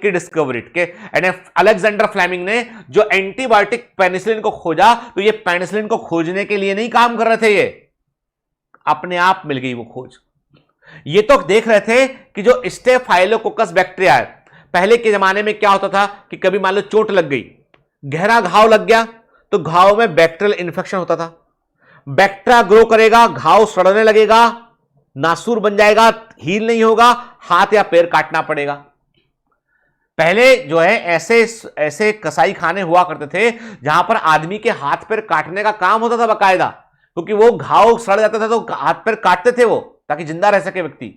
की डिस्कवरी के Alexander Fleming ने जो एंटीबायोटिक पेनिसिलिन को खोजा, तो ये पेनिसिलिन को खोजने के लिए नहीं काम कर रहे थे, ये अपने आप मिल गई वो खोज। ये तो देख रहे थे कि जो स्टेफाइलोकोकस बैक्टीरिया है, पहले के जमाने में क्या होता था कि कभी मान लो चोट लग गई, गहरा घाव लग गया, तो घाव में बैक्टीरियल इन्फेक्शन होता था, बैक्टीरिया ग्रो करेगा, घाव सड़ने लगेगा, नासूर बन जाएगा, हील नहीं होगा, हाथ या पैर काटना पड़ेगा। पहले जो है ऐसे ऐसे कसाई खाने हुआ करते थे जहां पर आदमी के हाथ पैर काटने का काम होता था बकायदा, क्योंकि वो घाव सड़ जाता था तो हाथ पैर काटते थे वो, ताकि जिंदा रह सके व्यक्ति।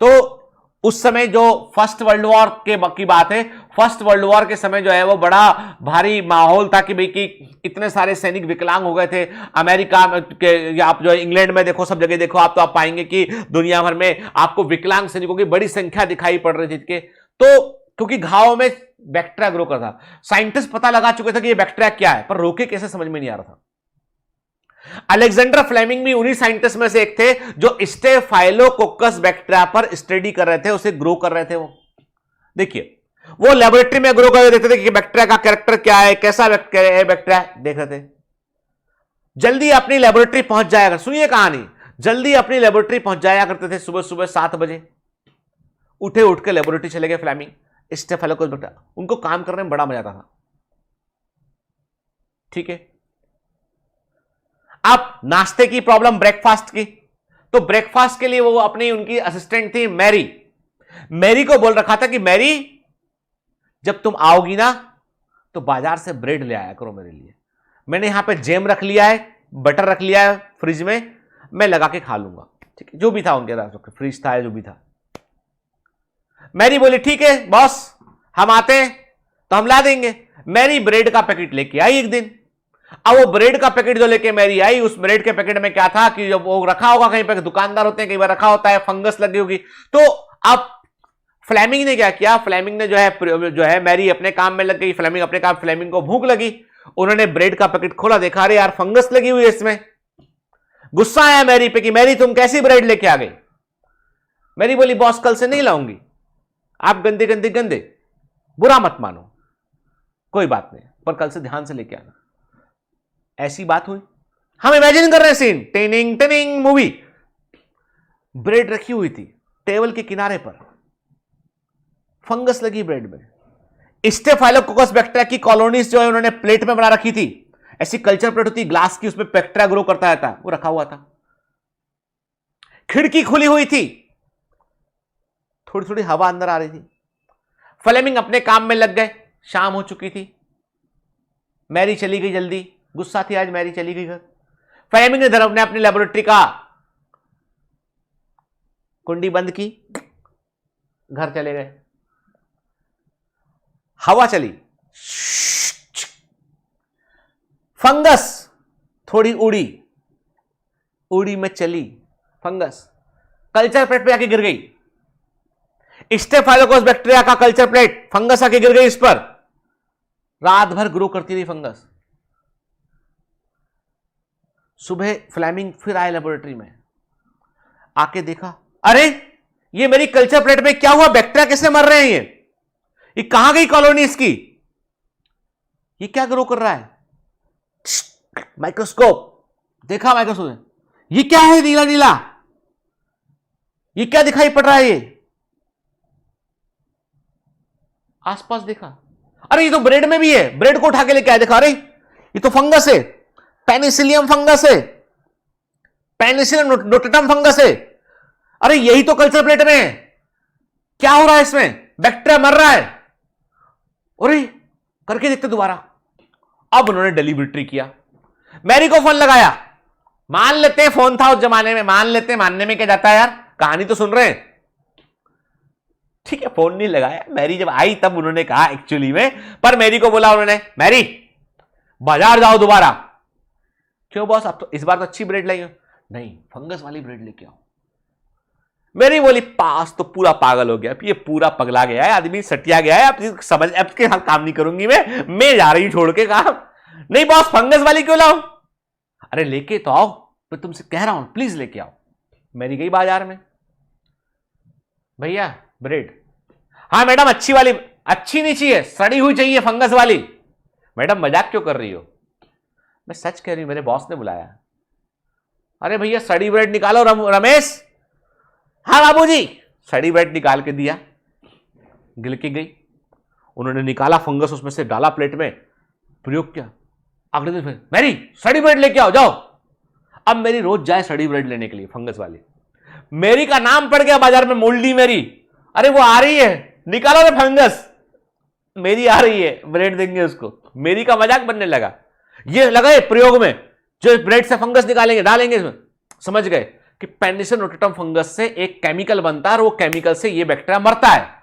तो उस समय जो फर्स्ट वर्ल्ड वॉर की बात है, फर्स्ट वर्ल्ड वॉर के समय जो है वो बड़ा भारी माहौल था कि भाई कि इतने सारे सैनिक विकलांग हो गए थे अमेरिका के, आप जो इंग्लैंड में देखो, सब जगह देखो आप, तो आप पाएंगे कि दुनिया भर में आपको विकलांग सैनिकों की बड़ी संख्या दिखाई पड़ रही थी। तो क्योंकि घाव में बैक्टीरिया ग्रो करता था, साइंटिस्ट पता लगा चुके थे कि ये बैक्टीरिया क्या है, पर रोके कैसे समझ में नहीं आ रहा था। अलेक्जेंडर फ्लेमिंग भी उन्हीं साइंटिस्ट में से एक थे जो स्टेफाइलोकोकस बैक्टीरिया पर स्टडी कर रहे थे, उसे ग्रो कर रहे थे। वो देखिए, वो लेबोरेटरी में ग्रो कर देखते थे कि बैक्टीरिया का कैरेक्टर क्या है, कैसा बैक्टीरिया देख रहे थे। जल्दी अपनी लेबोरेटरी पहुंच जाया, सुनिए कहानी, जल्दी अपनी लेबोरेटरी पहुंच जाया करते थे। सुबह सुबह 7 बजे उठ के लेबोरेटरी चले गए फ्लेमिंग, स्टेफाइलोकोकस बैक्टीरिया, उनको काम करने में बड़ा मजा आता था। ठीक है, अब नाश्ते की प्रॉब्लम, ब्रेकफास्ट की, तो ब्रेकफास्ट के लिए वो अपनी उनकी असिस्टेंट थी मैरी, मैरी को बोल रखा था कि मैरी जब तुम आओगी ना तो बाजार से ब्रेड ले आया करो मेरे लिए, मैंने यहां पे जैम रख लिया है, बटर रख लिया है फ्रिज में, मैं लगा के खा लूंगा। ठीक है, जो भी था उनके पास, फ्रिज था जो भी था। मैरी बोली ठीक है बॉस, हम आते हैं तो हम ला देंगे। मैरी ब्रेड का पैकेट लेके आई एक दिन। अब वो ब्रेड का पैकेट जो लेके मैरी आई, उस ब्रेड के पैकेट में क्या था कि जब वो रखा होगा कहीं पर, दुकानदार होते हैं कई बार रखा होता है, फंगस लगी होगी। तो अब फ्लेमिंग ने क्या किया, फ्लेमिंग ने जो है मैरी अपने काम में लग गई, फ्लेमिंग अपने काम, फ्लेमिंग को भूख लगी, उन्होंने ब्रेड का पैकेट खोला, देखा अरे यार फंगस लगी हुई है इसमें। गुस्सा आया मैरी पे कि मैरी तुम कैसी ब्रेड लेके आ गई। मैरी बोली बॉस कल से नहीं लाऊंगी, आप गंदे गंदे गंदे, बुरा मत मानो, कोई बात नहीं, पर कल से ध्यान से लेके आना। ऐसी बात हुई, हम इमेजिन कर रहे हैं सीन, टेनिंग टेनिंग मूवी। ब्रेड रखी हुई थी टेबल के किनारे पर, फंगस लगी ब्रेड में, स्टेफाइलोकोकस बैक्टीरिया की कॉलोनीज जो है उन्होंने प्लेट में बना रखी थी, ऐसी कल्चर प्लेट होती ग्लास की, उसमें बैक्टीरिया ग्रो करता रहता है, वो रखा हुआ था। खिड़की खुली हुई थी, थोड़ी थोड़ी हवा अंदर आ रही थी। फ्लेमिंग अपने काम में लग गए, शाम हो चुकी थी, मैरी चली गई जल्दी, गुस्सा थी आज, मैरी चली गई घर। फ्लेमिंग ने धर्म ने अपनी लेबोरेटरी का कुंडी बंद की, घर चले गए। हवा चली, फंगस थोड़ी उड़ी, उड़ी में चली फंगस, कल्चर प्लेट पे आके गिर गई। स्टेफाइलोकोकस बैक्टीरिया का कल्चर प्लेट, फंगस आके गिर गई इस पर, रात भर ग्रो करती रही फंगस। सुबह फ्लेमिंग फिर आए लेबोरेटरी में, आके देखा अरे ये मेरी कल्चर प्लेट में क्या हुआ, बैक्टीरिया कैसे मर रहे हैं, ये कहां गई कॉलोनी इसकी, ये क्या ग्रो कर रहा है। माइक्रोस्कोप देखा, माइक्रोस्कोप, ये क्या है नीला नीला, ये क्या दिखाई पड़ रहा है, ये आसपास देखा, अरे ये तो ब्रेड में भी है, ब्रेड को उठा के लेके आया, देखा अरे ये तो फंगस है, पेनिसिलियम फंगस है, पेनिसिलियम नोटेटम फंगस है, अरे यही तो कल्चर प्लेट में है, क्या हो रहा है इसमें, बैक्टीरिया मर रहा है। अरे करके देखते दोबारा। अब उन्होंने डेलीब्रेटरी किया, मैरी को फोन लगाया, मान लेते हैं फोन था उस जमाने में, मान लेते हैं, मानने में क्या जाता है यार, कहानी तो सुन रहे हैं। ठीक है, फोन नहीं लगाया, मैरी जब आई तब उन्होंने कहा एक्चुअली में, पर मैरी को बोला उन्होंने, मैरी बाजार जाओ दोबारा। क्यों बॉस, आप तो इस बार तो अच्छी ब्रेड लाई हो। नहीं, फंगस वाली ब्रेड लेके आओ। मैरी बोली पास तो पूरा पागल हो गया, ये पूरा पगला गया है आदमी, सटिया गया है, आप समझ, अब के साथ काम नहीं करूंगी मैं जा रही हूं छोड़ के काम। नहीं बॉस फंगस वाली क्यों लाऊं, अरे लेके तो आओ, मैं तुमसे कह रहा हूं प्लीज लेके आओ। मैरी गई बाजार में, भैया ब्रेड, हाँ मैडम अच्छी वाली, अच्छी नहीं चाहिए, सड़ी हुई चाहिए, फंगस वाली। मैडम मजाक क्यों कर रही हो? मैं सच कह रही हूं, मेरे बॉस ने बुलाया। अरे भैया सड़ी ब्रेड निकालो रमेश। हाँ बाबूजी। सड़ी ब्रेड निकाल के दिया, गिल के गई। उन्होंने निकाला फंगस, उसमें से डाला प्लेट में, प्रयोग किया। अगले दिन फिर मैरी सड़ी ब्रेड लेके आओ जाओ। अब मेरी रोज जाए सड़ी ब्रेड लेने के लिए, फंगस वाली। मेरी का नाम पड़ गया बाजार में, मोल्डी मेरी। अरे वो आ रही है, निकालो रे फंगस। मेरी आ रही है, ब्रेड देंगे उसको। मेरी का मजाक बनने लगा। ये लगा प्रयोग में, जो ब्रेड से फंगस निकालेंगे डालेंगे इसमें। समझ गए कि पेनिसिलिन नोटाटम फंगस से एक केमिकल बनता है और वो केमिकल से ये बैक्टीरिया मरता है।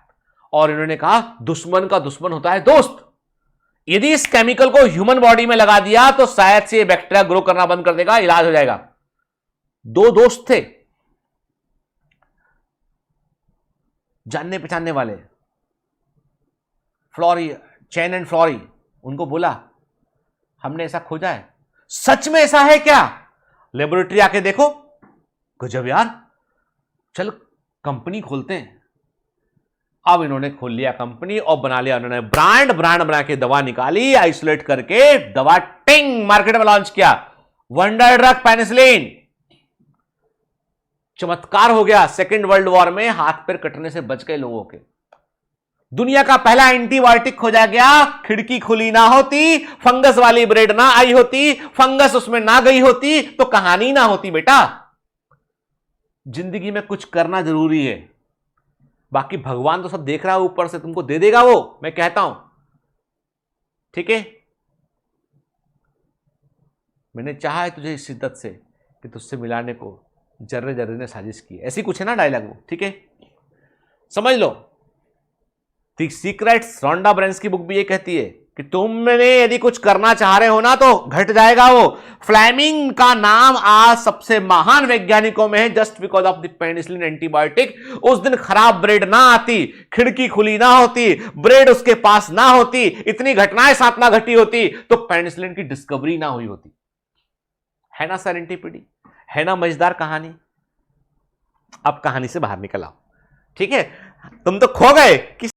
और इन्होंने कहा दुश्मन का दुश्मन होता है दोस्त। यदि इस केमिकल को ह्यूमन बॉडी में लगा दिया तो शायद से ये बैक्टीरिया ग्रो करना बंद कर देगा, इलाज हो जाएगा। दो दोस्त थे जानने पहचानने वाले, फ्लोरी, चैन एंड फ्लोरी। उनको बोला हमने ऐसा खोजा है। सच में ऐसा है क्या? लेबोरेटरी आके देखो। गजब यार, चल कंपनी खोलते हैं। अब इन्होंने खोल लिया कंपनी और बना लिया उन्होंने ब्रांड बना के दवा निकाली, आइसोलेट करके दवा टिंग मार्केट में लॉन्च किया। Wonder drug penicillin. चमत्कार हो गया। सेकेंड वर्ल्ड वॉर में हाथ पैर कटने से बच गए लोगों के। दुनिया का पहला एंटीबायोटिक खोजा गया। खिड़की खुली ना होती, फंगस वाली ब्रेड ना आई होती, फंगस उसमें ना गई होती तो कहानी ना होती बेटा। जिंदगी में कुछ करना जरूरी है। बाकी भगवान तो सब देख रहा है ऊपर से, तुमको दे देगा वो, मैं कहता हूं। ठीक है, मैंने चाहा है तुझे इस शिद्दत से कि तुझसे मिलाने को जर्रे जर्रे ने साजिश की। ऐसी कुछ है ना डायलॉग वो, ठीक है, समझ लो। द सीक्रेट्स, रोंडा ब्रेन्स की बुक भी ये कहती है कि तुमने यदि कुछ करना चाह रहे हो ना तो घट जाएगा वो। फ्लेमिंग का नाम आज सबसे महान वैज्ञानिकों में है just because of the penicillin antibiotic. उस दिन खराब ब्रेड ना आती, खिड़की खुली ना होती, ब्रेड उसके पास ना होती, इतनी घटनाएं साथ ना घटी होती तो पेनिसिलिन की डिस्कवरी ना हुई होती। है ना सेरेंटिपिटी, है ना मजेदार कहानी। अब कहानी से बाहर निकल आओ, ठीक है। तुम तो खो गए कि